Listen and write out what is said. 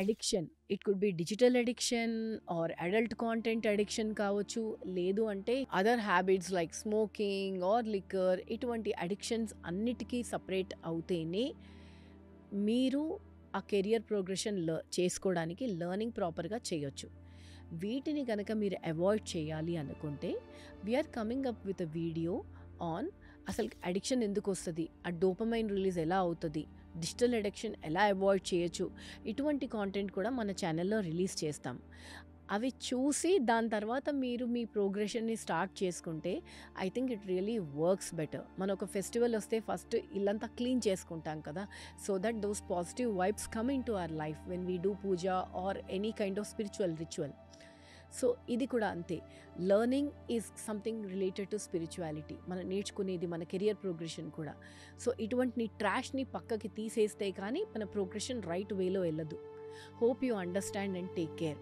Addiction, it could be digital addiction or adult content addiction కావచ్చు, లేదు అంటే other habits like smoking or liquor, ఇటువంటి addictions అన్నిటికీ separate అవుతేనే మీరు ఆ కెరియర్ ప్రోగ్రెషన్ చేసుకోవడానికి లెర్నింగ్ ప్రాపర్గా చేయొచ్చు. వీటిని కనుక మీరు అవాయిడ్ చేయాలి అనుకుంటే we're coming up with a video on అసలు అడిక్షన్ ఎందుకు వస్తుంది, ఆ డోపమైన్ రిలీజ్ ఎలా అవుతుంది, డిజిటల్ అడిక్షన్ ఎలా అవాయిడ్ చేయొచ్చు, ఇటువంటి కాంటెంట్ కూడా మన ఛానల్లో రిలీజ్ చేస్తాం. అవి చూసి దాని తర్వాత మీరు మీ ప్రోగ్రెషన్ని స్టార్ట్ చేసుకుంటే I think it really works better. మన ఒక ఫెస్టివల్ వస్తే ఫస్ట్ ఇల్లంతా క్లీన్ చేసుకుంటాం కదా, so that those positive vibes come into our life when we do puja or any kind of spiritual ritual. So ఇది కూడా అంతే. Learning is something related to spirituality. మనం నేర్చుకునేది మన కెరియర్ ప్రోగ్రెషన్ కూడా. సో ఇటువంటి ట్రాష్ని పక్కకి తీసేస్తే కానీ మన ప్రోగ్రెషన్ రైట్ వేలో వెళ్ళదు. Hope you understand and take care.